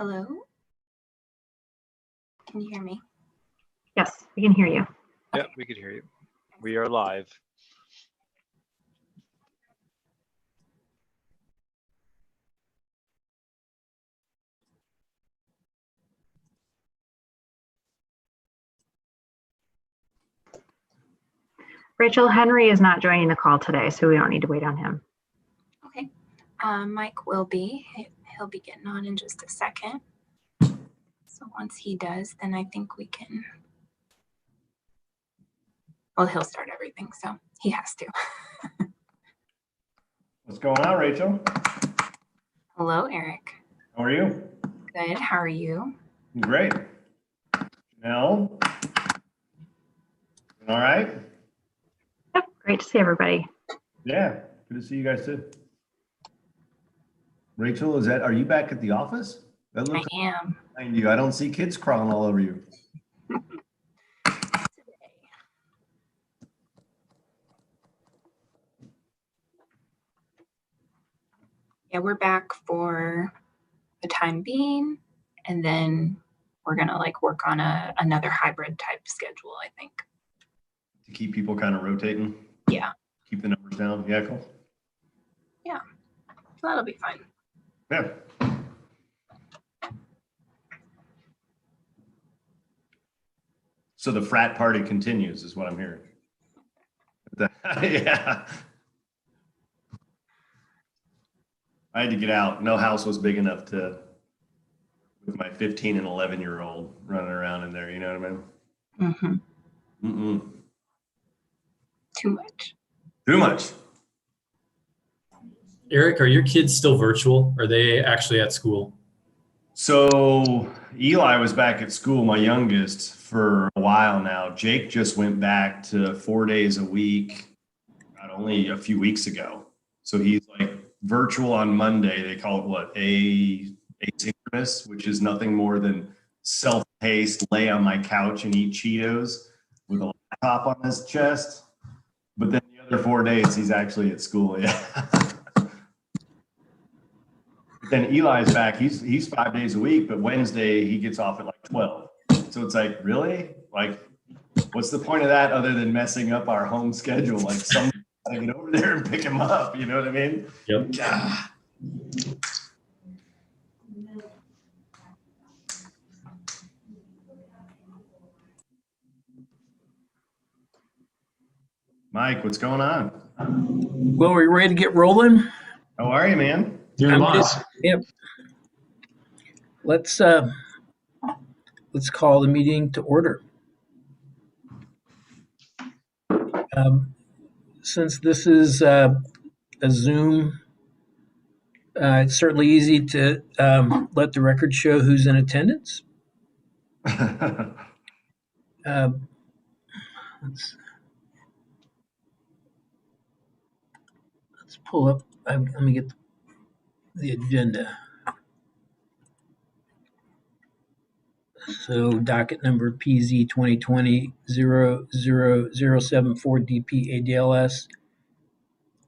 Hello? Can you hear me? Yes, we can hear you. Yep, we could hear you. We are live. Rachel, Henry is not joining the call today, so we don't need to wait on him. Okay. Mike will be. He'll be getting on in just a second. So once he does, then I think we can. Well, he'll start everything, so he has to. What's going on, Rachel? Hello, Eric. How are you? Good. How are you? Great. Janelle? All right? Yep, great to see everybody. Yeah, good to see you guys too. Rachel, are you back at the office? That I looks am. behind you. I don't see kids crawling all over you. Yeah, we're back for the time being, and then we're gonna work on another hybrid type schedule, I think. To keep people kind of rotating? Yeah. Keep the numbers down? Yeah, cool. Yeah, so that'll be fun. Yeah. So the frat party continues is what I'm hearing. Yeah. I had to get out. No house was big enough with my 15 and 11-year-old running around in there. You know what I mean? Mm-hmm. Mm-mm. Too much. Too much. Eric, are your kids still virtual? Are they actually at school? So Eli was back at school, my youngest, for a while now. Jake just went back to 4 days a week, not only a few weeks ago. So he's like virtual on Monday. They call it what? Asynchronous, which is nothing more than self-paced, lay on my couch and eat Cheetos with a laptop on his chest. But then the other 4 days he's actually at school. Yeah. Then Eli's back. He's 5 days a week, but Wednesday he gets off at like 12. So it's like, really? Like, what's the point of that other than messing up our home schedule? Like, somebody's got to get over there and pick him up. You know what I mean? Yep. Yeah. Mike, what's going on? Well, we're ready to get rolling. How are you, man? Doing lots. Yep. Let's call the meeting to order. Since this is a Zoom, it's certainly easy to let the record show who's in attendance. Let's pull up. Let me get the agenda. So docket number PZ 2020-00074 DP ADLS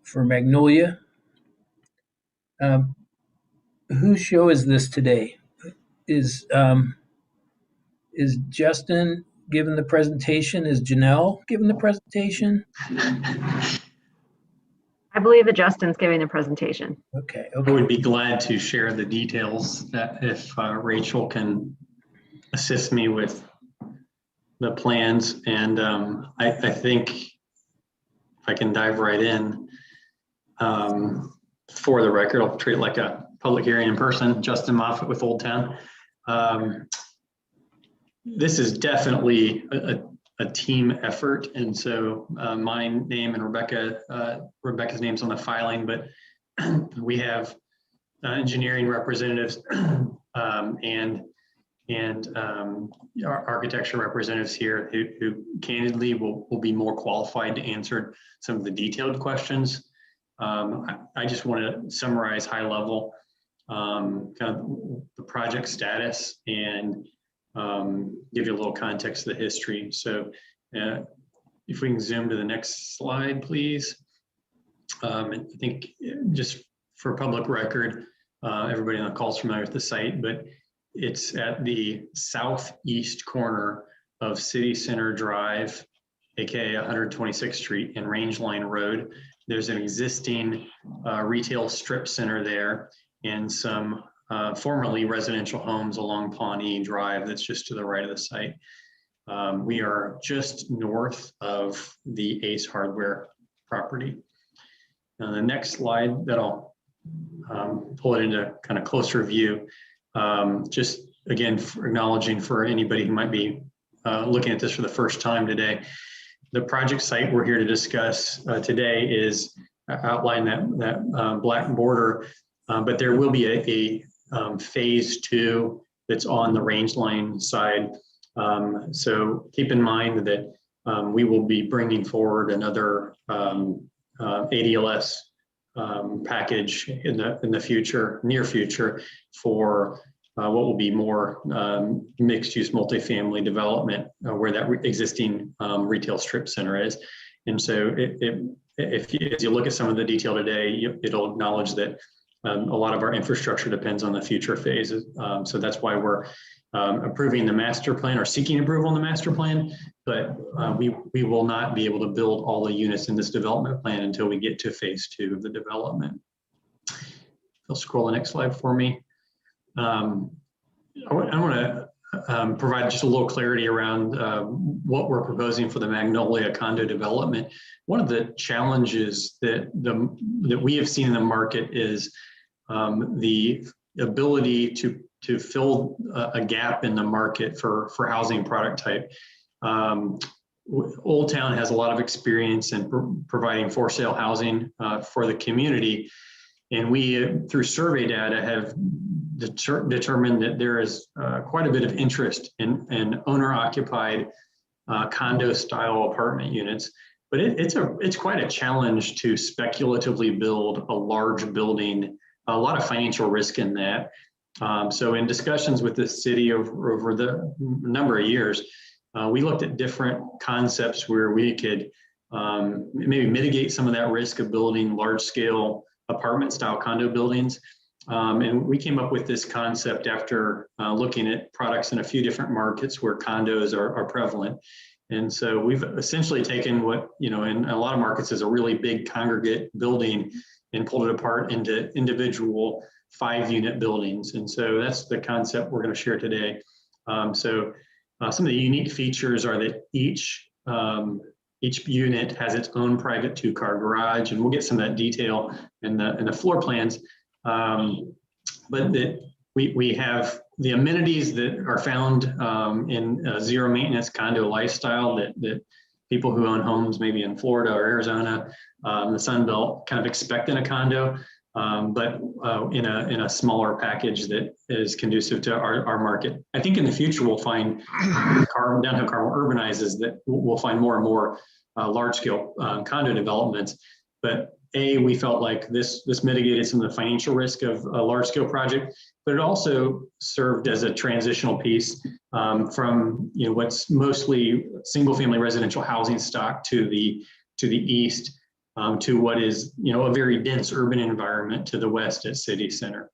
for Magnolia. Whose show is this today? Is Justin giving the presentation? Is Janelle giving the presentation? I believe that Justin's giving the presentation. Okay. I would be glad to share the details that if Rachel can assist me with the plans. And I think if I can dive right in, for the record, I'll treat it like a public hearing in person. Justin Moffett with Old Town. This is definitely a team effort. And so my name and Rebecca's name's on the filing, but we have engineering representatives and our architecture representatives here who candidly will be more qualified to answer some of the detailed questions. I just want to summarize high level kind of the project status and give you a little context of the history. So if we can zoom to the next slide, please. I think just for public record, everybody on the call is familiar with the site, but It's at the southeast corner of City Center Drive, aka 126th Street and Rangeline Road. There's an existing retail strip center there and some formerly residential homes along Pawnee Drive that's just to the right of the site. We are just north of the Ace Hardware property. Now the next slide that I'll pull it into kind of closer view. Just again, for acknowledging for anybody who might be looking at this for the first time today, the project site we're here to discuss today is outlined that black border, but there will be a phase 2 that's on the Rangeline side. So keep in mind that we will be bringing forward another ADLS package in the future, near future, for what will be more mixed-use multifamily development where that existing retail strip center is. And so as you look at some of the detail today, it'll acknowledge that a lot of our infrastructure depends on the future phases. So that's why we're approving the master plan or seeking approval on the master plan, but we will not be able to build all the units in this development plan until we get to phase 2 of the development. I'll scroll the next slide for me. I want to provide just a little clarity around what we're proposing for the Magnolia condo development. One of the challenges that we have seen in the market is the ability to fill a gap in the market for housing product type. Old Town has a lot of experience in providing for sale housing for the community. And we, through survey data, have determined that there is quite a bit of interest in owner-occupied condo-style apartment units. But it's quite a challenge to speculatively build a large building, a lot of financial risk in that. So in discussions with the city over the number of years, we looked at different concepts where we could maybe mitigate some of that risk of building large-scale apartment-style condo buildings. And we came up with this concept after looking at products in a few different markets where condos are prevalent. And so we've essentially taken what, in a lot of markets is a really big congregate building and pulled it apart into individual 5-unit buildings. And so that's the concept we're going to share today. So some of the unique features are that each unit has its own private 2-car garage, and we'll get some of that detail in the floor plans. But that we have the amenities that are found in a zero maintenance condo lifestyle that people who own homes maybe in Florida or Arizona, the Sun Belt, kind of expect in a condo, but in a smaller package that is conducive to our market. I think in the future we'll find downtown Carmel urbanizes that we'll find more and more large scale condo developments. But we felt like this mitigated some of the financial risk of a large scale project, but it also served as a transitional piece from what's mostly single family residential housing stock to the east, to what is a very dense urban environment to the west at City Center.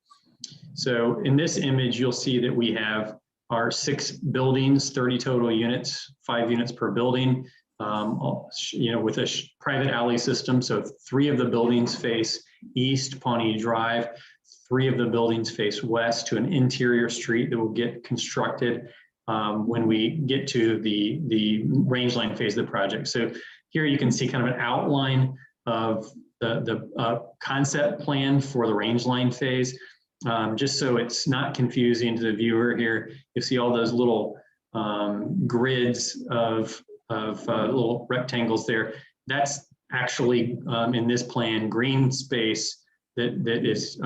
So in this image, you'll see that we have our 6 buildings, 30 total units, 5 units per building. With a private alley system. So 3 of the buildings face east, Pawnee Drive. 3 of the buildings face west to an interior street that will get constructed when we get to the Rangeline phase of the project. So here you can see kind of an outline of the concept plan for the Rangeline phase. Just so it's not confusing to the viewer here, you see all those little grids of little rectangles there. That's actually in this plan green space that is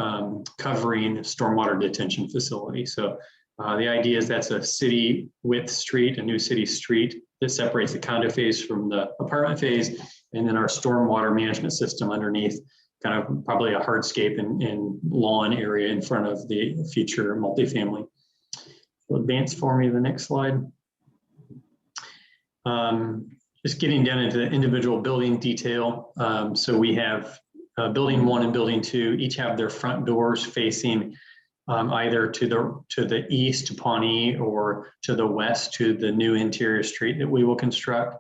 covering stormwater detention facility. So the idea is that's a city width street, a new city street that separates the condo phase from the apartment phase, and then our stormwater management system underneath, kind of probably a hardscape and lawn area in front of the future multifamily. So advance for me to the next slide. Just getting down into the individual building detail. So we have building 1 and building 2, each have their front doors facing either to the east to Pawnee or to the west to the new interior street that we will construct.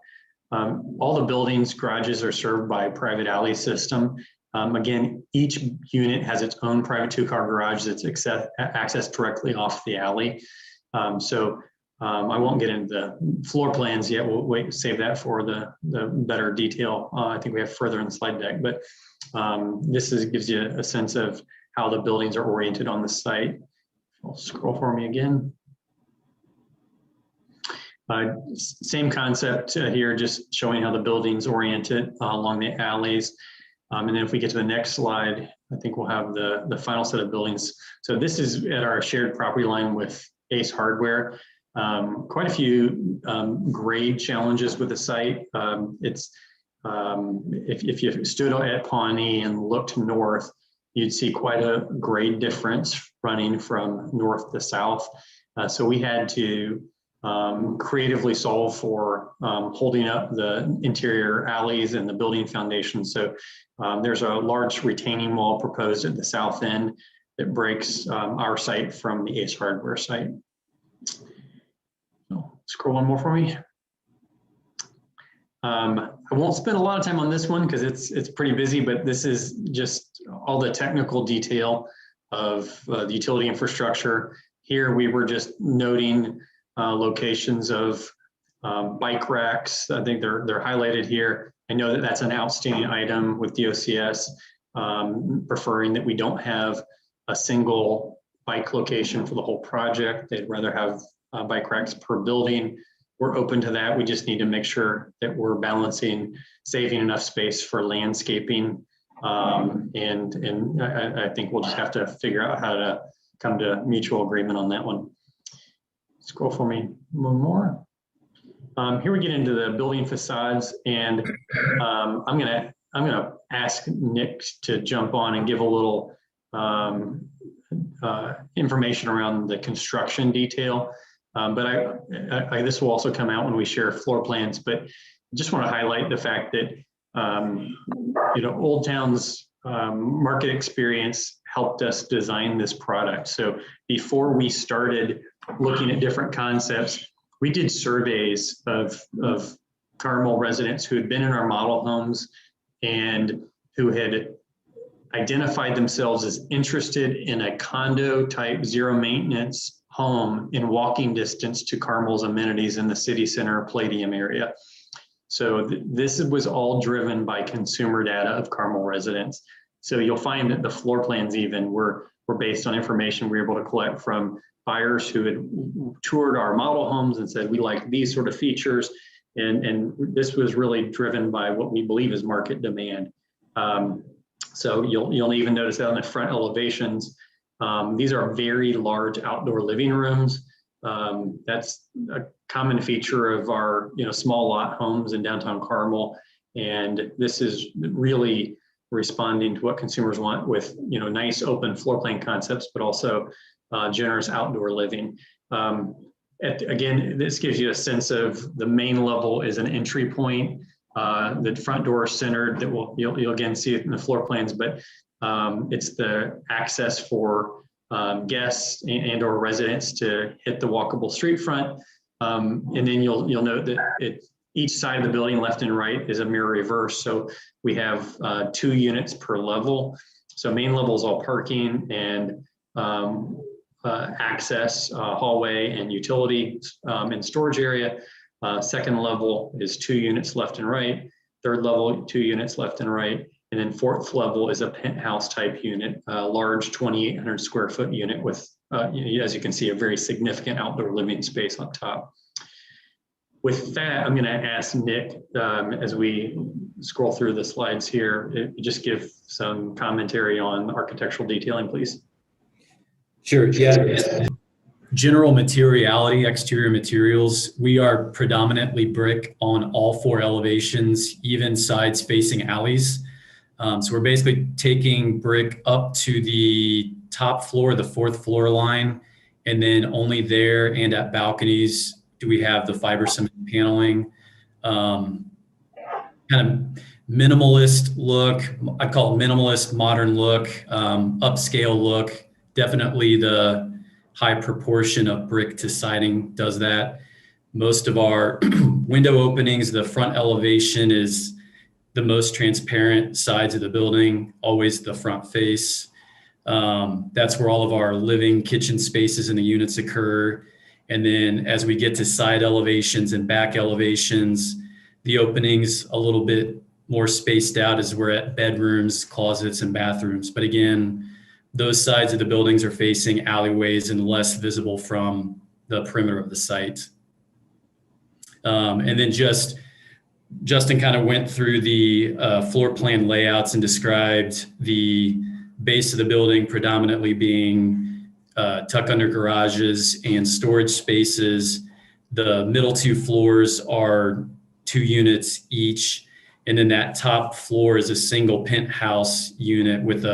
All the buildings, garages are served by a private alley system. Again, each unit has its own private 2-car garage that's accessed directly off the alley. I won't get into the floor plans yet. We'll save that for the better detail. I think we have further in the slide deck, but this gives you a sense of how the buildings are oriented on the site. I'll scroll for me again. Same concept here, just showing how the building's oriented along the alleys. And then if we get to the next slide, I think we'll have the final set of buildings. So this is at our shared property line with Ace Hardware. Quite a few grade challenges with the site. If you stood at Pawnee and looked north, you'd see quite a grade difference running from north to south. So we had to creatively solve for holding up the interior alleys and the building foundation. So there's a large retaining wall proposed at the south end that breaks our site from the Ace Hardware site. So scroll one more for me. I won't spend a lot of time on this one because it's pretty busy, but this is just all the technical detail of the utility infrastructure. Here we were just noting locations of bike racks. I think they're highlighted here. I know that that's an outstanding item with DOCS, preferring that we don't have a single bike location for the whole project. They'd rather have bike racks per building. We're open to that. We just need to make sure that we're balancing, saving enough space for landscaping. And I think we'll just have to figure out how to come to mutual agreement on that one. Scroll for me one more. Here we get into the building facades, and I'm gonna ask Nick to jump on and give a little information around the construction detail. But this will also come out when we share floor plans. But I just want to highlight the fact that Old Town's market experience helped us design this product. So before we started looking at different concepts, we did surveys of Carmel residents who had been in our model homes and who had identified themselves as interested in a condo type zero maintenance home in walking distance to Carmel's amenities in the city center Palladium area. So this was all driven by consumer data of Carmel residents. So you'll find that the floor plans even were based on information we were able to collect from buyers who had toured our model homes and said, we like these sort of features. And this was really driven by what we believe is market demand. So you'll even notice that on the front elevations, these are very large outdoor living rooms. That's a common feature of our small lot homes in downtown Carmel. And this is really responding to what consumers want with nice open floor plan concepts, but also generous outdoor living. Again, this gives you a sense of the main level is an entry point. The front door is centered, that you'll again see it in the floor plans, but it's the access for guests and or residents to hit the walkable street front. And then you'll note that each side of the building, left and right, is a mirror reverse. So we have 2 units per level. So main level is all parking and access, hallway and utility and storage area. Second level is 2 units left and right. Third level, 2 units left and right. And then fourth level is a penthouse type unit, a large 2,800 square foot unit with, as you can see, a very significant outdoor living space on top. With that, I'm going to ask Nick, as we scroll through the slides here, just give some commentary on architectural detailing, please. Sure. Yeah. General materiality, exterior materials, we are predominantly brick on all 4 elevations, even sides facing alleys. So we're basically taking brick up to the top floor, the 4th floor line, and then only there and at balconies do we have the fiber cement paneling. Kind of minimalist look, I call it minimalist, modern look, upscale look. Definitely the high proportion of brick to siding does that. Most of our window openings, the front elevation is the most transparent sides of the building, always the front face. That's where all of our living kitchen spaces in the units occur. And then as we get to side elevations and back elevations, the openings a little bit more spaced out as we're at bedrooms, closets, and bathrooms. But again, those sides of the buildings are facing alleyways and less visible from the perimeter of the site. And then Justin kind of went through the floor plan layouts and described the base of the building predominantly being tuck under garages and storage spaces. The middle 2 floors are 2 units each. And then that top floor is a single penthouse unit with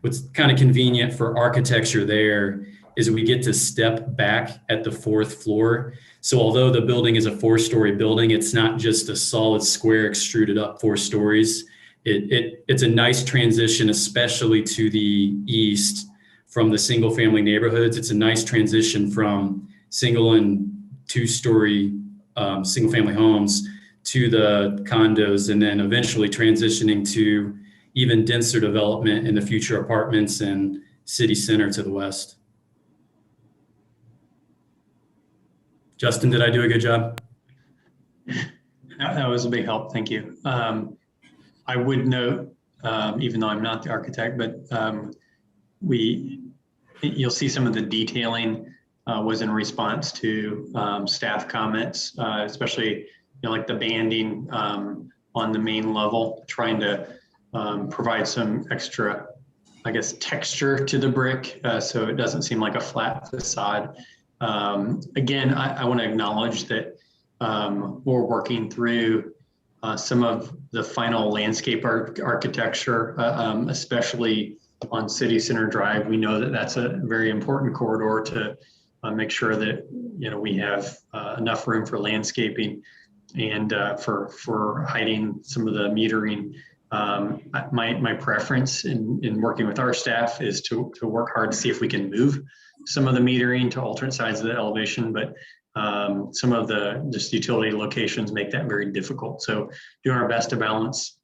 what's kind of convenient for architecture there is we get to step back at the 4th floor. So although the building is a 4-story building, it's not just a solid square extruded up 4 stories. It's a nice transition, especially to the east from the single family neighborhoods. It's a nice transition from single and 2-story single family homes to the condos, and then eventually transitioning to even denser development in the future apartments and city center to the west. Justin, did I do a good job? That was a big help. Thank you. I would note, even though I'm not the architect, but you'll see some of the detailing was in response to staff comments, especially like the banding on the main level, trying to provide some extra, I guess, texture to the brick so it doesn't seem like a flat facade. Again, I want to acknowledge that we're working through some of the final landscape architecture, especially on City Center Drive. We know that that's a very important corridor to make sure that we have enough room for landscaping and for hiding some of the metering. My preference in working with our staff is to work hard to see if we can move some of the metering to alternate sides of the elevation, but some of the just utility locations make that very difficult. So doing our best to balance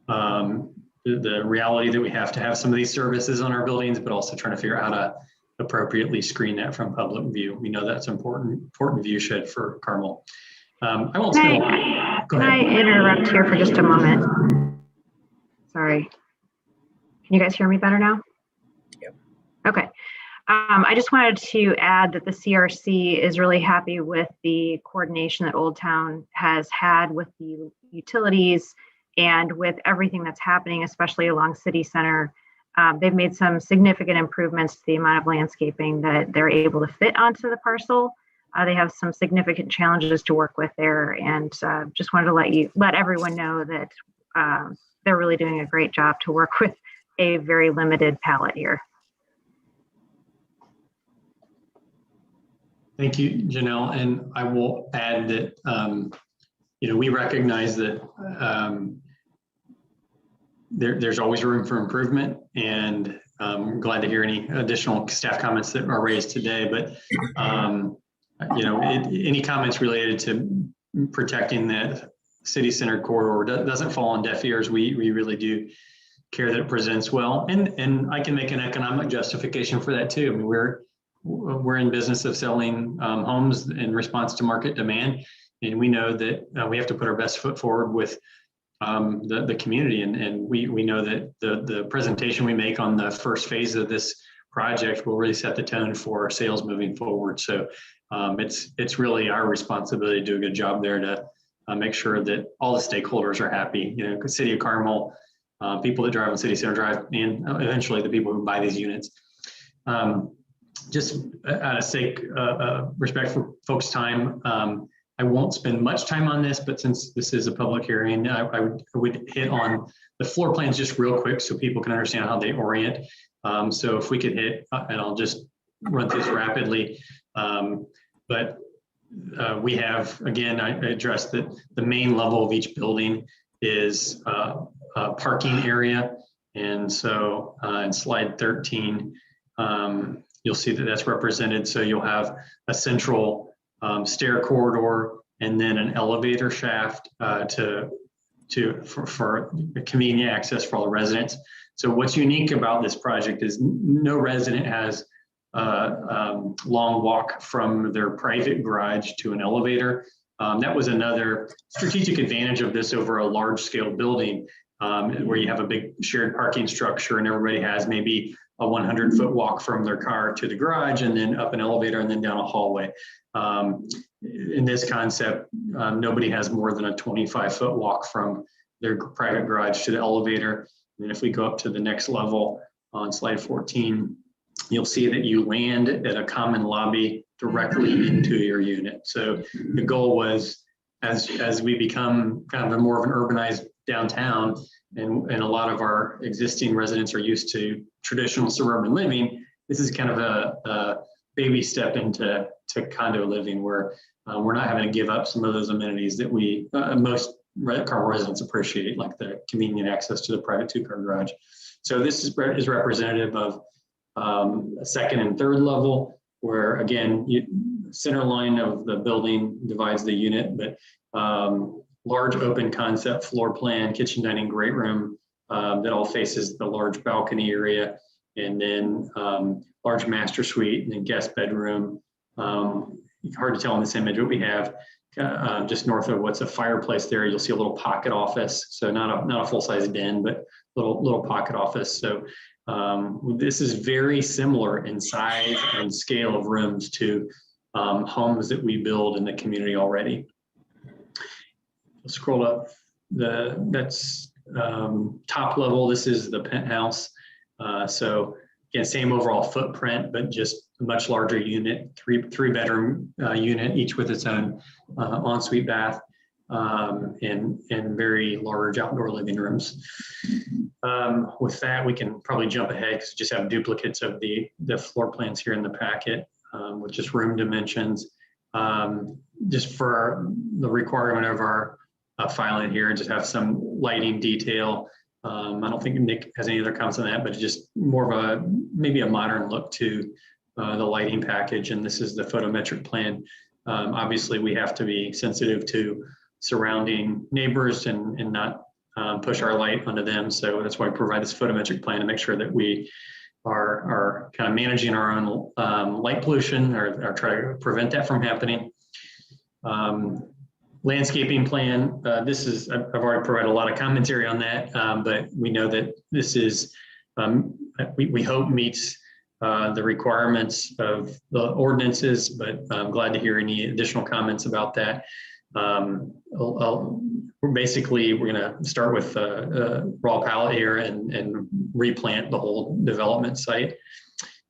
the reality that we have to have some of these services on our buildings, but also trying to figure out how to appropriately screen that from public view. We know that's important view shed for Carmel. I won't spend a lot. Go Can ahead. I interrupt here for just a moment? Sorry. Can you guys hear me better now? Yep. Okay. I just wanted to add that the CRC is really happy with the coordination that Old Town has had with the utilities and with everything that's happening, especially along City Center. They've made some significant improvements to the amount of landscaping that they're able to fit onto the parcel. They have some significant challenges to work with there, and just wanted to let everyone know that they're really doing a great job to work with a very limited palette here. Thank you, Janelle. And I will add that, we recognize that there's always room for improvement, and I'm glad to hear any additional staff comments that are raised today. But, any comments related to protecting that city center corridor doesn't fall on deaf ears. We really do care that it presents well. And I can make an economic justification for that too. I mean, we're in business of selling homes in response to market demand. And we know that we have to put our best foot forward with the community. And we know that the presentation we make on the first phase of this project will really set the tone for sales moving forward. So it's really our responsibility to do a good job there to make sure that all the stakeholders are happy. City of Carmel, people that drive on City Center Drive, and eventually the people who buy these units. Just out of sake, respect for folks' time, I won't spend much time on this, but since this is a public hearing, I would hit on the floor plans just real quick so people can understand how they orient. So if we could hit, and I'll just run through this rapidly, but we have, again, I addressed that the main level of each building is a parking area. And so in slide 13, You'll see that that's represented. So you'll have a central stair corridor and then an elevator shaft for convenient access for all the residents. So what's unique about this project is no resident has a long walk from their private garage to an elevator. That was another strategic advantage of this over a large scale building where you have a big shared parking structure and everybody has maybe a 100-foot walk from their car to the garage and then up an elevator and then down a hallway. In this concept, nobody has more than a 25-foot walk from their private garage to the elevator. And if we go up to the next level on slide 14, you'll see that you land at a common lobby directly into your unit. So the goal was, as we become kind of more of an urbanized downtown, and a lot of our existing residents are used to traditional suburban living, this is kind of a baby step into condo living where we're not having to give up some of those amenities that we most car residents appreciate, like the convenient access to the private 2-car garage. So this is representative of a second and third level, where again, center line of the building divides the unit, but large open concept floor plan, kitchen, dining, great room that all faces the large balcony area, and then large master suite and then guest bedroom. Hard to tell in this image, but we have just north of what's a fireplace there, you'll see a little pocket office. So not a full-size den, but little pocket office. So this is very similar in size and scale of rooms to homes that we build in the community already. Let's scroll up. That's top level. This is the penthouse. So again, same overall footprint, but just a much larger unit, three bedroom unit, each with its own ensuite bath and very large outdoor living rooms. With that, we can probably jump ahead because we just have duplicates of the floor plans here in the packet with just room dimensions. Just for the requirement of our filing here, just have some lighting detail. I don't think Nick has any other comments on that, but just more of maybe a modern look to the lighting package. And this is the photometric plan. Obviously, we have to be sensitive to surrounding neighbors and not push our light onto them. So that's why we provide this photometric plan to make sure that we are kind of managing our own light pollution or try to prevent that from happening. Landscaping plan, this is, I've already provided a lot of commentary on that, but we know that this is, we hope meets the requirements of the ordinances, but I'm glad to hear any additional comments about that. We're going to start with raw pallet here and replant the whole development site.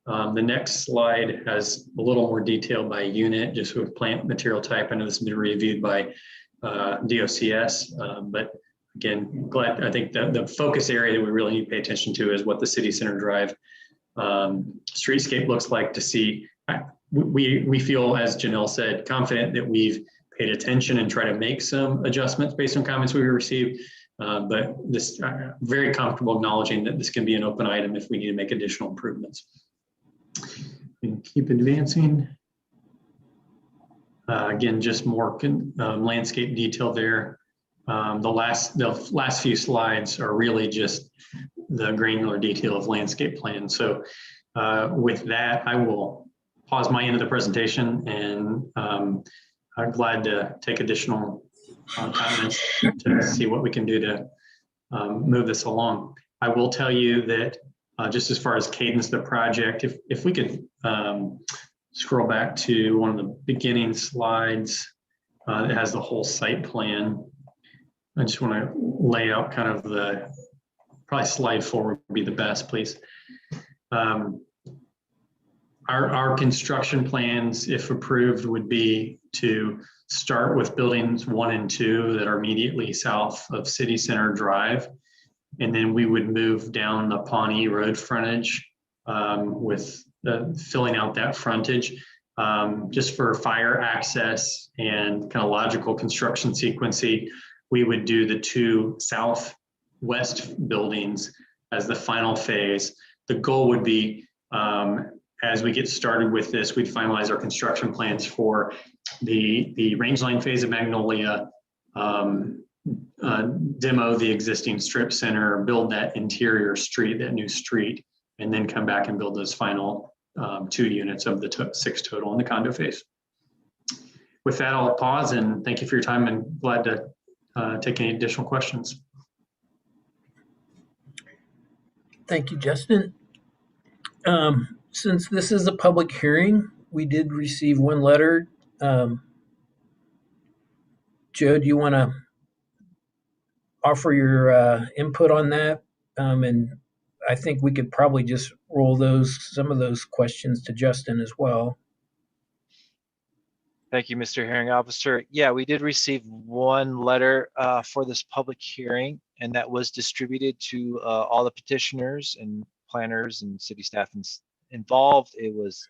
The next slide has a little more detail by unit, just with plant material type. I know this has been reviewed by DOCS, but again, I think the focus area that we really need to pay attention to is what the City Center Drive streetscape looks like to see. We feel, as Janelle said, confident that we've paid attention and try to make some adjustments based on comments we received. But this very comfortable acknowledging that this can be an open item if we need to make additional improvements. And keep advancing. Again, just more landscape detail there. The last few slides are really just the granular detail of landscape plan. So with that, I will pause my end of the presentation, and I'm glad to take additional comments to see what we can do to move this along. I will tell you that just as far as cadence of the project, if we could scroll back to one of the beginning slides that has the whole site plan. I just want to lay out kind of probably slide 4 would be the best, please. Our construction plans, if approved, would be to start with buildings 1 and 2 that are immediately south of City Center Drive. And then we would move down the Pawnee Road frontage with filling out that frontage just for fire access and kind of logical construction sequencing. We would do the 2 southwest buildings as the final phase. The goal would be As we get started with this, we'd finalize our construction plans for the range line phase of Magnolia, demo the existing strip center, build that interior street, that new street, and then come back and build those final 2 units of the 6 total in the condo phase. With that, I'll pause and thank you for your time, and glad to take any additional questions. Thank you, Justin. Since this is a public hearing, we did receive one letter. Joe, do you want to offer your input on that? And I think we could probably just roll some of those questions to Justin as well. Thank you, Mr. Hearing Officer. Yeah, we did receive one letter for this public hearing, and that was distributed to all the petitioners and planners and city staff involved. It was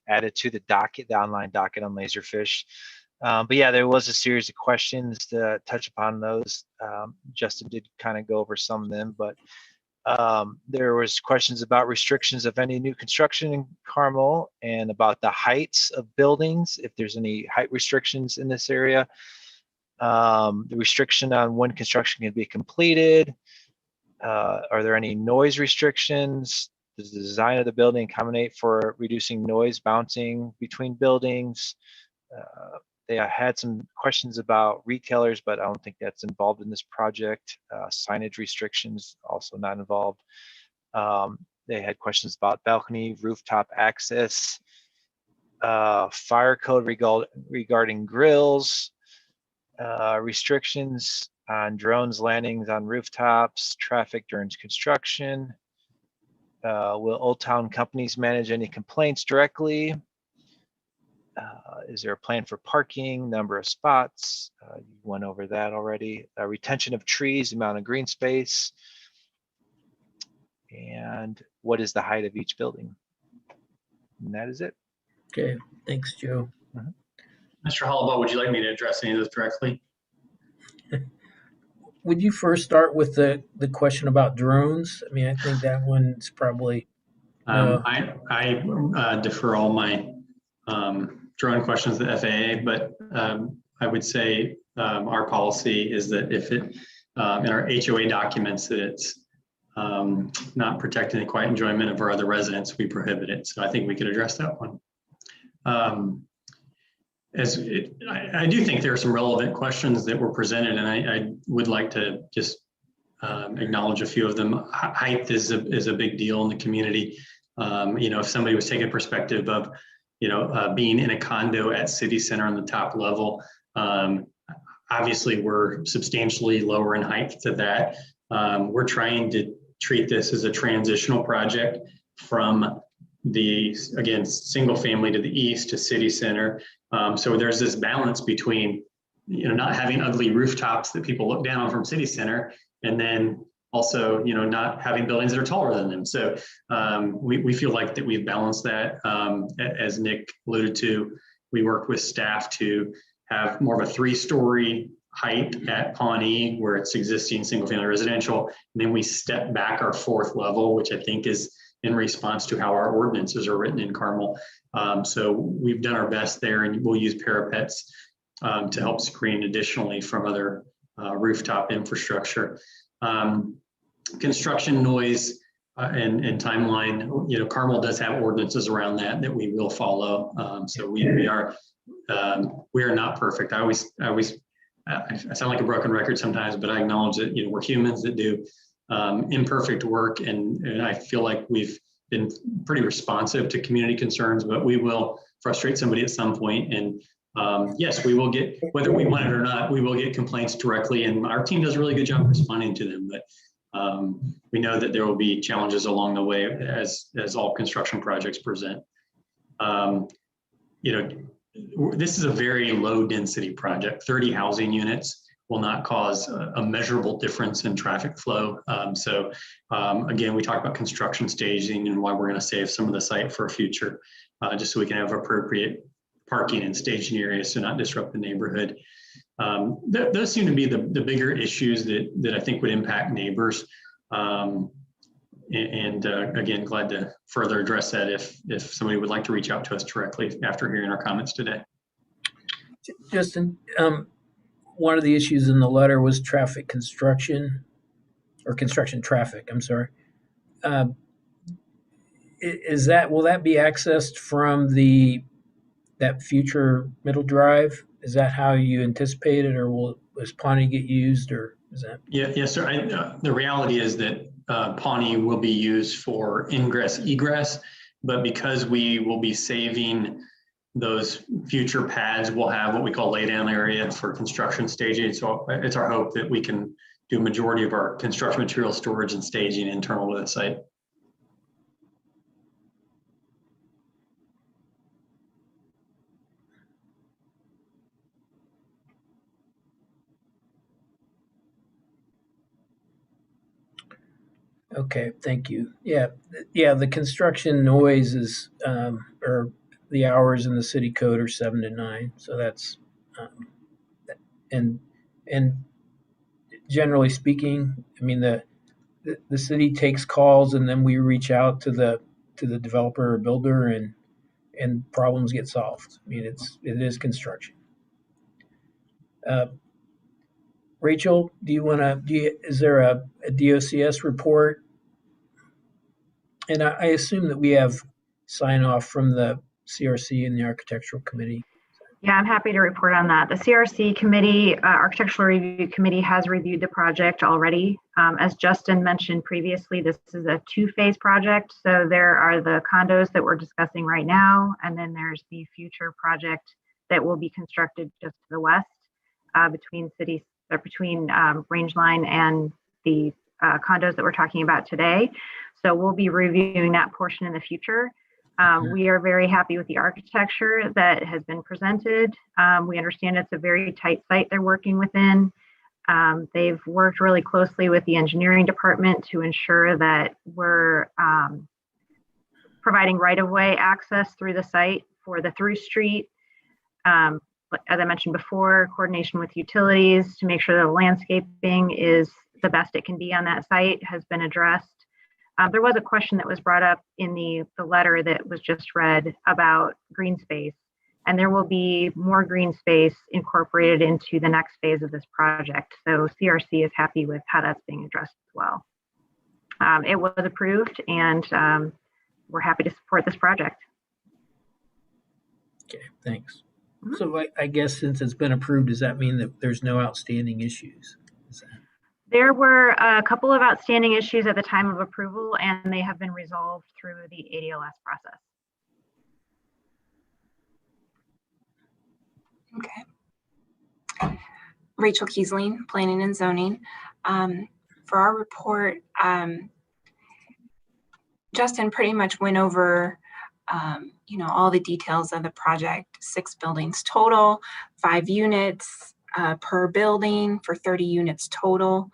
added to the docket, the online docket on Laserfish. But yeah, there was a series of questions to touch upon those. Justin did kind of go over some of them, but there was questions about restrictions of any new construction in Carmel and about the heights of buildings, if there's any height restrictions in this area. The restriction on when construction can be completed. Are there any noise restrictions? Does the design of the building accommodate for reducing noise bouncing between buildings? They had some questions about retailers, but I don't think that's involved in this project. Signage restrictions also not involved. They had questions about balcony, rooftop access, fire code regarding grills, restrictions on drones landings on rooftops, traffic during construction. Will Old Town companies manage any complaints directly? Is there a plan for parking, number of spots? You went over that already. Retention of trees, amount of green space. And what is the height of each building? And that is it. Okay, thanks, Joe. Mr. Hollabaugh, would you like me to address any of those directly? Would you first start with the question about drones? I mean, I think that one's probably. I defer all my drone questions to the FAA, but I would say our policy is that if it, in our HOA documents, that it's not protecting the quiet enjoyment of our other residents, we prohibit it. So I think we could address that one. I do think there are some relevant questions that were presented, and I would like to just acknowledge a few of them. Height is a big deal in the community. If somebody was taking a perspective of, being in a condo at City Center on the top level, obviously we're substantially lower in height to that. We're trying to treat this as a transitional project from single family to the east to City Center. So there's this balance between, not having ugly rooftops that people look down on from City Center, and then also, not having buildings that are taller than them. So we feel like that we've balanced that. As Nick alluded to, we worked with staff to have more of a 3-story height at Pawnee, where it's existing single family residential. And then we step back our 4th level, which I think is in response to how our ordinances are written in Carmel. So we've done our best there, and we'll use parapets to help screen additionally from other rooftop infrastructure. Construction noise and timeline, Carmel does have ordinances around that we will follow. So we are not perfect. I sound like a broken record sometimes, but I acknowledge that we're humans that do imperfect work, and I feel like we've been pretty responsive to community concerns, but we will frustrate somebody at some point. And yes, we will get, whether we want it or not, we will get complaints directly, and our team does a really good job responding to them. But we know that there will be challenges along the way, as all construction projects present. This is a very low density project. 30 housing units will not cause a measurable difference in traffic flow. Again, we talked about construction staging and why we're going to save some of the site for a future, just so we can have appropriate parking and staging areas to not disrupt the neighborhood. Those seem to be the bigger issues that I think would impact neighbors. And again, glad to further address that if somebody would like to reach out to us directly after hearing our comments today. Justin, one of the issues in the letter was traffic construction, or construction traffic, I'm sorry. Will that be accessed from that future Middle Drive? Is that how you anticipate it, or will Pawnee get used, or is that? Yes, sir. The reality is that Pawnee will be used for ingress egress, but because we will be saving those future pads, we'll have what we call laydown area for construction staging. So it's our hope that we can do a majority of our construction material storage and staging internal to the site. Okay, thank you. Yeah, the construction noise is, or the hours in the city code are 7 to 9. So that's, and generally speaking, I mean, the city takes calls and then we reach out to the developer or builder and problems get solved. I mean, it is construction. Rachel, is there a DOCS report? And I assume that we have sign off from the CRC and the architectural committee. Yeah, I'm happy to report on that. The CRC committee, Architectural Review Committee, has reviewed the project already. As Justin mentioned previously, this is a 2-phase project. So there are the condos that we're discussing right now, and then there's the future project that will be constructed just to the west between Rangeline and the condos that we're talking about today. So we'll be reviewing that portion in the future. We are very happy with the architecture that has been presented. We understand it's a very tight site they're working within. They've worked really closely with the engineering department to ensure that we're providing right-of-way access through the site for the through street. As I mentioned before, coordination with utilities to make sure the landscaping is the best it can be on that site has been addressed. There was a question that was brought up in the letter that was just read about green space, and there will be more green space incorporated into the next phase of this project. So CRC is happy with how that's being addressed as well. It was approved, and we're happy to support this project. Okay, thanks. So I guess since it's been approved, does that mean that there's no outstanding issues? There were a couple of outstanding issues at the time of approval, and they have been resolved through the ADLS process. Okay. Rachel Kiesling, Planning and Zoning. For our report, Justin pretty much went over all the details of the project. 6 buildings total, 5 units per building for 30 units total.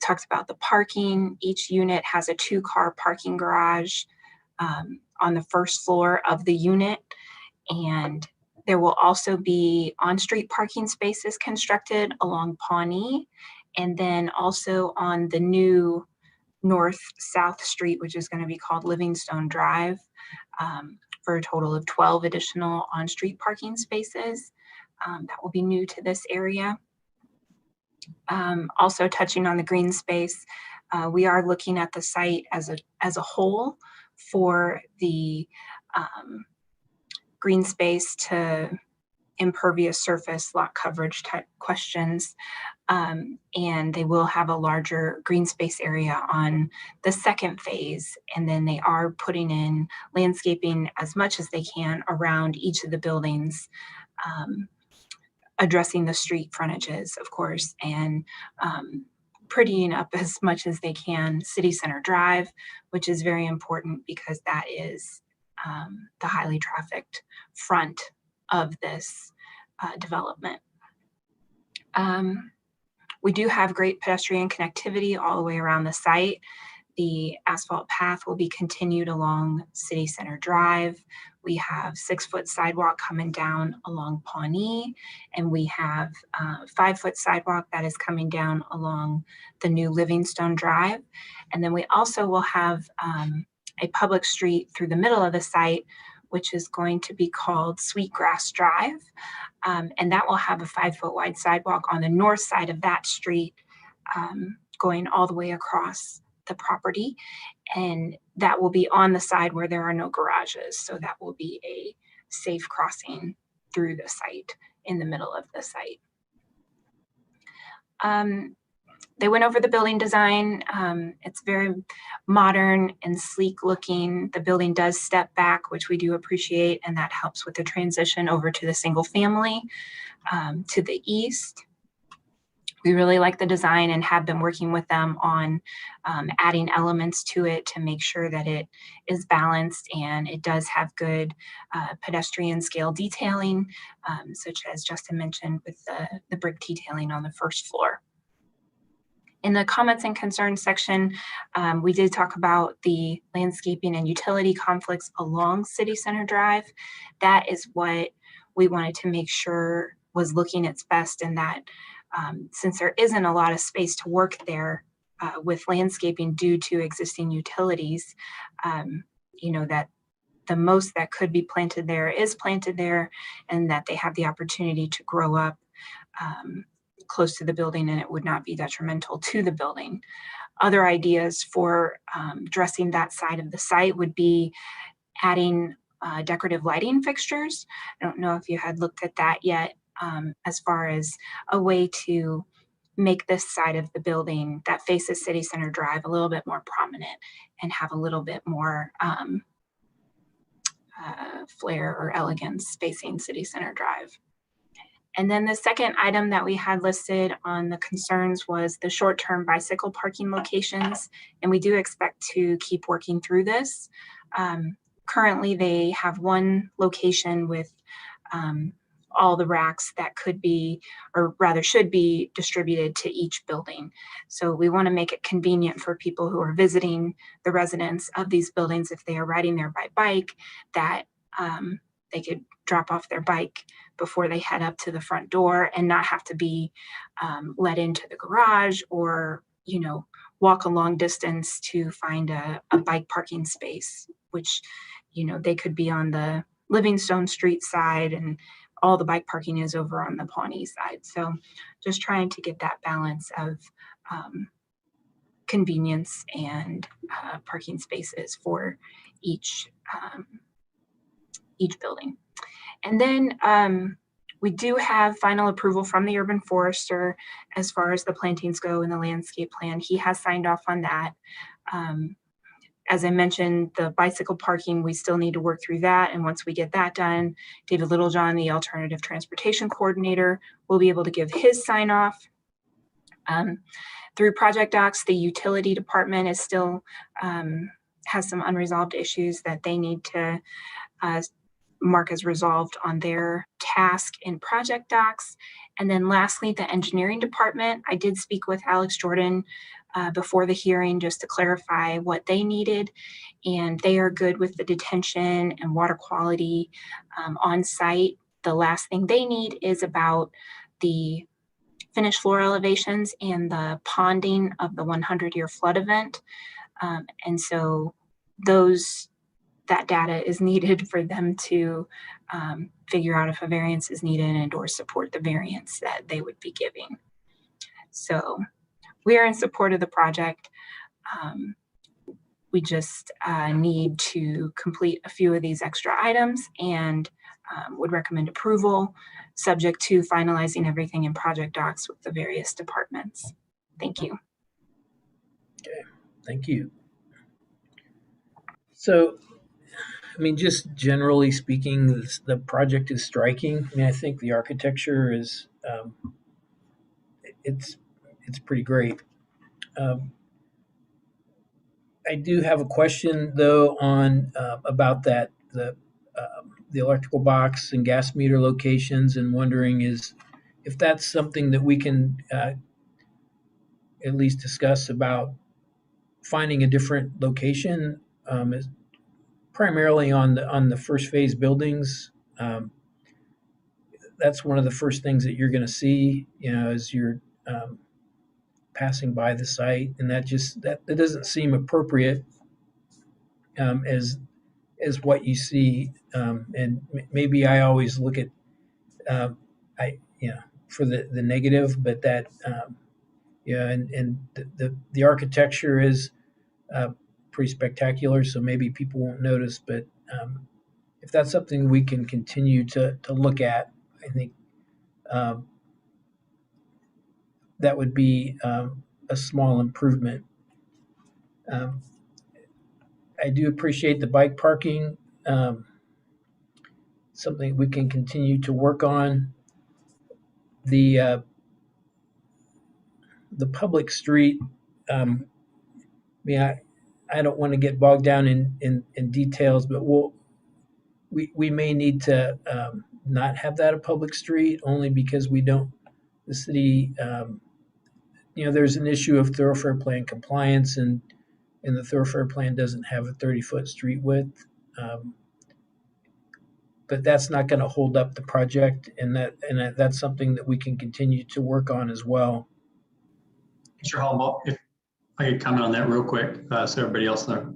Talks about the parking. Each unit has a 2-car parking garage on the first floor of the unit. And there will also be on-street parking spaces constructed along Pawnee, and then also on the new north-south street, which is going to be called Livingstone Drive, for a total of 12 additional on-street parking spaces. That will be new to this area. Also touching on the green space, we are looking at the site as a whole for the green space to impervious surface lot coverage type questions. And they will have a larger green space area on the 2nd phase. And then they are putting in landscaping as much as they can around each of the buildings, addressing the street frontages, of course, and prettying up as much as they can City Center Drive, which is very important because that is the highly trafficked front of this development. We do have great pedestrian connectivity all the way around the site. The asphalt path will be continued along City Center Drive. We have 6-foot sidewalk coming down along Pawnee, and we have 5-foot sidewalk that is coming down along the new Livingstone Drive. And then we also will have a public street through the middle of the site, which is going to be called Sweetgrass Drive. And that will have a 5-foot wide sidewalk on the north side of that street, going all the way across the property. And that will be on the side where there are no garages. So that will be a safe crossing through the site in the middle of the site. They went over the building design. It's very modern and sleek looking. The building does step back, which we do appreciate, and that helps with the transition over to the single family to the east. We really like the design and have been working with them on adding elements to it to make sure that it is balanced, and it does have good pedestrian scale detailing, such as Justin mentioned with the brick detailing on the first floor. In the comments and concerns section, we did talk about the landscaping and utility conflicts along City Center Drive. That is what we wanted to make sure was looking its best, and that since there isn't a lot of space to work there with landscaping due to existing utilities, that the most that could be planted there is planted there, and that they have the opportunity to grow up close to the building, and it would not be detrimental to the building. Other ideas for dressing that side of the site would be adding decorative lighting fixtures. I don't know if you had looked at that yet, as far as a way to make this side of the building that faces City Center Drive a little bit more prominent and have a little bit more flair or elegance facing City Center Drive. And then the second item that we had listed on the concerns was the short-term bicycle parking locations, and we do expect to keep working through this. Currently, they have one location with all the racks that could be, or rather should be, distributed to each building. So we want to make it convenient for people who are visiting the residents of these buildings if they are riding there by bike, that they could drop off their bike before they head up to the front door and not have to be let into the garage or, walk a long distance to find a bike parking space, which, they could be on the Livingstone Street side and all the bike parking is over on the Pawnee side. So just trying to get that balance of convenience and parking spaces for each building. And then we do have final approval from the urban forester as far as the plantings go in the landscape plan. He has signed off on that. As I mentioned, the bicycle parking, we still need to work through that. And once we get that done, David Littlejohn, the alternative transportation coordinator, will be able to give his sign off. Through project docs, the utility department is still has some unresolved issues that they need to mark as resolved on their task in project docs. And then lastly, the engineering department, I did speak with Alex Jordan before the hearing just to clarify what they needed, and they are good with the detention and water quality on site. The last thing they need is about the finished floor elevations and the ponding of the 100-year flood event. And so that data is needed for them to figure out if a variance is needed and or support the variance that they would be giving. So we are in support of the project. We just need to complete a few of these extra items and would recommend approval, subject to finalizing everything in project docs with the various departments. Thank you. Okay, thank you. So, just generally speaking, the project is striking. I think the architecture is, it's pretty great. I do have a question though on about that the electrical box and gas meter locations, and wondering if that's something that we can at least discuss about finding a different location, is primarily on the first phase buildings. That's one of the first things that you're going to see, as you're passing by the site, and that doesn't seem appropriate as what you see. And maybe I always look at for the negative, but that and the architecture is pretty spectacular, so maybe people won't notice. But if that's something we can continue to look at, I think that would be a small improvement. I do appreciate the bike parking, something we can continue to work on. The public street, I don't want to get bogged down in details, but we may need to not have that a public street, only because the city, there's an issue of thoroughfare plan compliance, and the thoroughfare plan doesn't have a 30-foot street width. But that's not going to hold up the project, and that's something that we can continue to work on as well. Mr. Hall, if I could comment on that real quick, so everybody else in the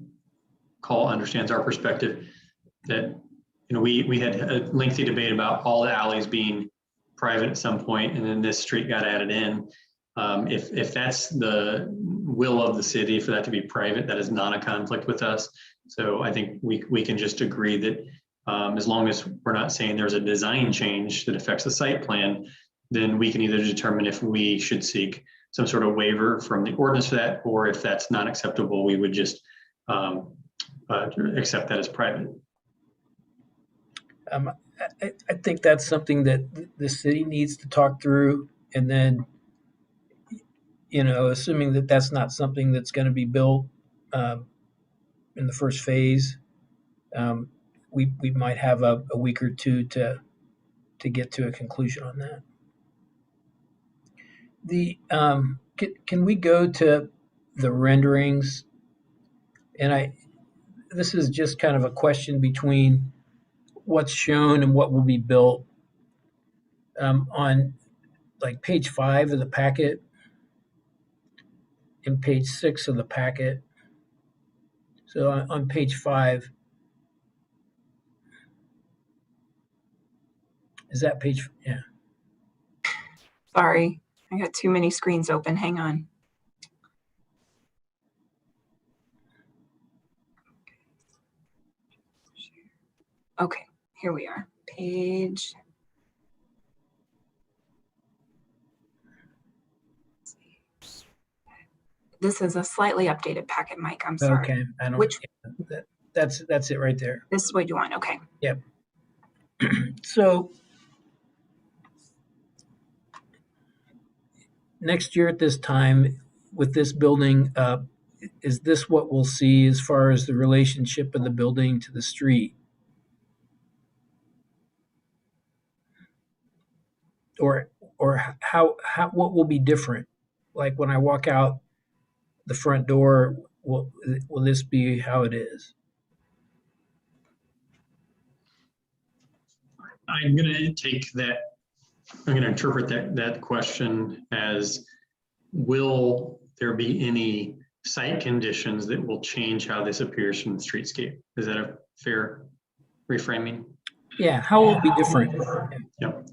call understands our perspective, that we had a lengthy debate about all the alleys being private at some point, and then this street got added in. If that's the will of the city for that to be private, that is not a conflict with us. So I think we can just agree that as long as we're not saying there's a design change that affects the site plan, then we can either determine if we should seek some sort of waiver from the ordinance for that, or if that's not acceptable, we would just accept that as private. I think that's something that the city needs to talk through, and then, assuming that that's not something that's going to be built in the first phase, we might have a week or two to get to a conclusion on that. Can we go to the renderings? And this is just kind of a question between what's shown and what will be built. On like page 5 of the packet and page 6 of the packet. So on page 5, is that page? Yeah. Sorry, I got too many screens open. Hang on. Okay, here we are. Page. This is a slightly updated packet, Mike. I'm sorry. Okay, I don't. Which? That's it right there. This is what you want. Okay. Yep. So next year at this time, with this building, is this what we'll see as far as the relationship of the building to the street? Or how what will be different? Like when I walk out the front door, will this be how it is? I'm going to interpret that question as, will there be any site conditions that will change how this appears from the streetscape? Is that a fair reframing? Yeah, how will it be different? Yep.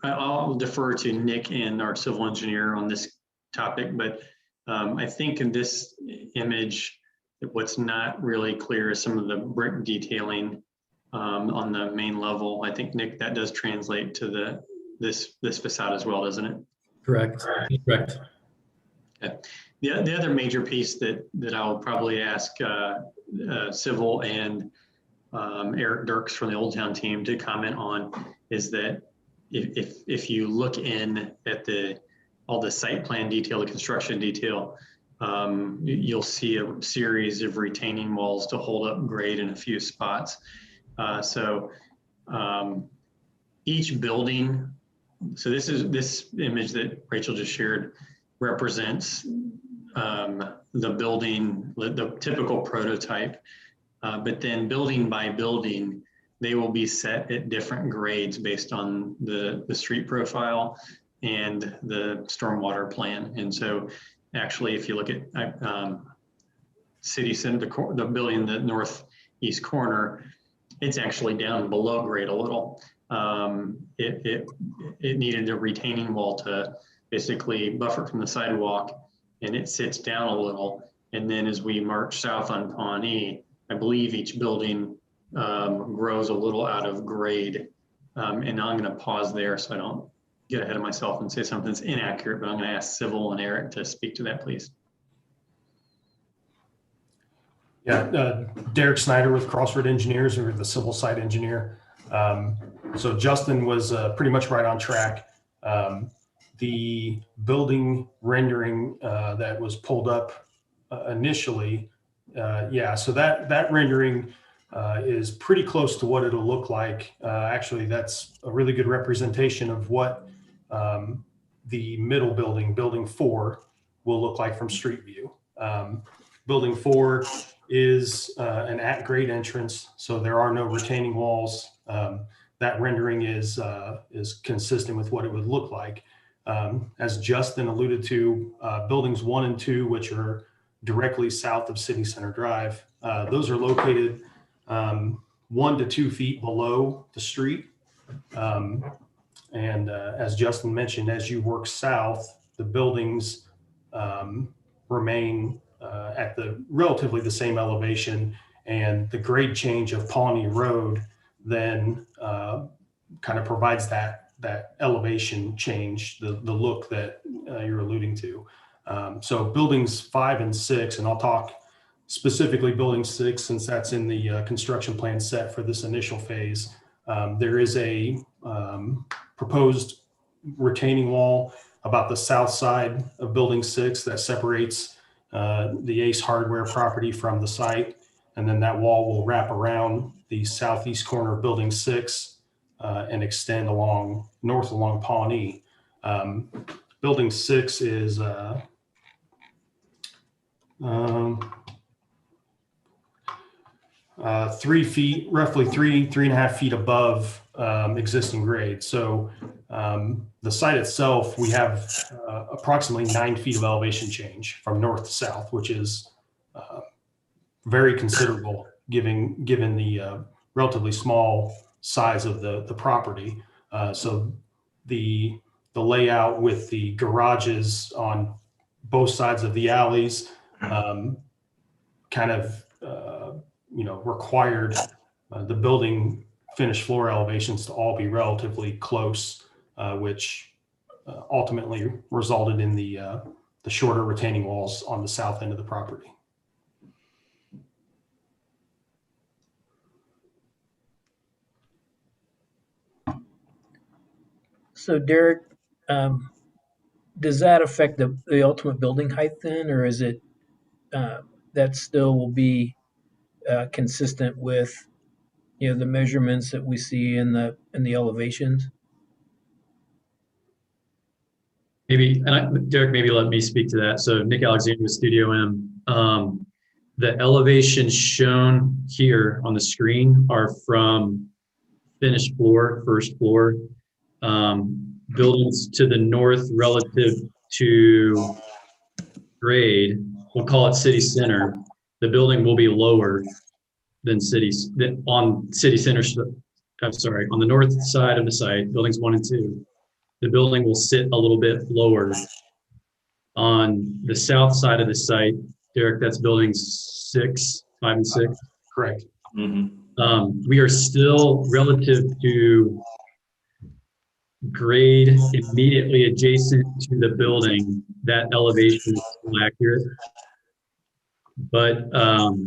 I'll defer to Nick and our civil engineer on this topic, but I think in this image, what's not really clear is some of the brick detailing on the main level. I think, Nick, that does translate to this facade as well, doesn't it? Correct. Correct. Okay. The other major piece that I'll probably ask Civil and Eric Dirks from the Old Town team to comment on is that if you look in at all the site plan detail, the construction detail, you'll see a series of retaining walls to hold up grade in a few spots. So each building, so this image that Rachel just shared represents the building, the typical prototype. But then building by building, they will be set at different grades based on the street profile and the stormwater plan. And so actually, if you look at City Center, the building in the northeast corner, it's actually down below grade a little. It needed a retaining wall to basically buffer from the sidewalk, and it sits down a little. And then as we march south on Pawnee, I believe each building grows a little out of grade. And now I'm going to pause there so I don't get ahead of myself and say something's inaccurate, but I'm going to ask Civil and Eric to speak to that, please. Yeah, Derek Snyder with Crossroad Engineers, or the civil site engineer. So Justin was pretty much right on track. The building rendering that was pulled up initially, so that rendering is pretty close to what it'll look like. Actually, that's a really good representation of what the middle building, Building 4, will look like from street view. Building 4 is an at-grade entrance, so there are no retaining walls. That rendering is consistent with what it would look like. As Justin alluded to, buildings 1 and 2, which are directly south of City Center Drive, those are located 1 to 2 feet below the street. And as Justin mentioned, as you work south, the buildings remain at the relatively the same elevation, and the grade change of Pawnee Road then kind of provides that elevation change, the look that you're alluding to. So buildings 5 and 6, and I'll talk specifically building 6 since that's in the construction plan set for this initial phase. There is a proposed retaining wall about the south side of building 6 that separates the Ace Hardware property from the site. And then that wall will wrap around the southeast corner of building 6 and extend north along Pawnee. Building 6 is roughly three and a half feet above existing grade. So the site itself, we have approximately 9 feet of elevation change from north to south, which is very considerable given the relatively small size of the property. So the layout with the garages on both sides of the alleys kind of required the building finished floor elevations to all be relatively close, which ultimately resulted in the shorter retaining walls on the south end of the property. So Derek, does that affect the ultimate building height then, or is it that still will be consistent with the measurements that we see in the elevations? Maybe, Derek, maybe let me speak to that. So Nick Alexander with Studio M. The elevations shown here on the screen are from finished floor, first floor. Buildings to the north relative to grade, we'll call it City Center. The building will be lower than on City Center. I'm sorry, on the north side of the site, buildings 1 and 2. The building will sit a little bit lower. On the south side of the site, Derek, that's buildings 5 and 6. Correct. Mm-hmm. We are still relative to grade immediately adjacent to the building. That elevation is still accurate. But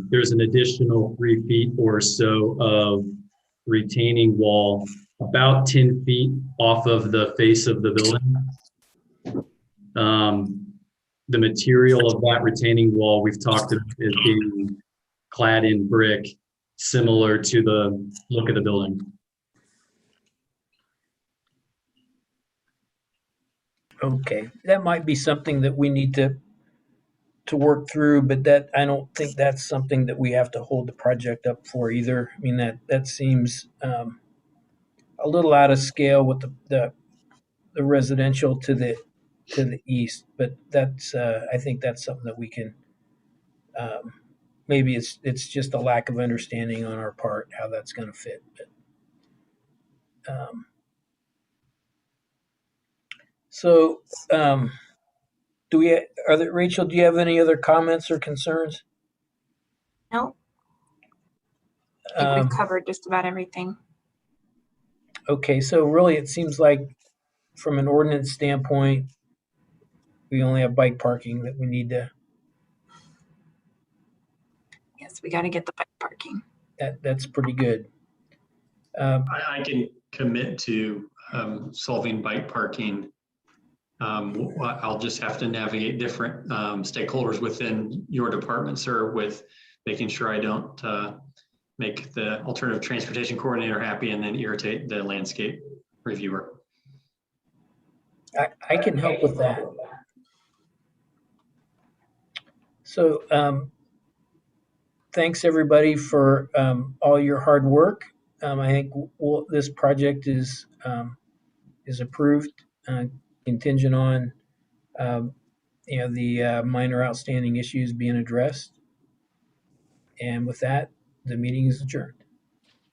there's an additional 3 feet or so of retaining wall, about 10 feet off of the face of the building. The material of that retaining wall we've talked about is being clad in brick, similar to the look of the building. Okay, that might be something that we need to to work through, but that I don't think that's something that we have to hold the project up for either. I mean, that seems a little out of scale with the residential to the east, but that's I think that's something that we can maybe it's just a lack of understanding on our part how that's going to fit. But, so Rachel, do you have any other comments or concerns? No, I think we've covered just about everything. Okay, so really it seems like from an ordinance standpoint, we only have bike parking that we need to, Yes, we got to get the bike parking. that's pretty good. I can commit to solving bike parking. I'll just have to navigate different stakeholders within your department, sir, with making sure I don't make the alternative transportation coordinator happy and then irritate the landscape reviewer. I can help with that. So thanks everybody for all your hard work. I think this project is approved, contingent on the minor outstanding issues being addressed. And with that, the meeting is adjourned.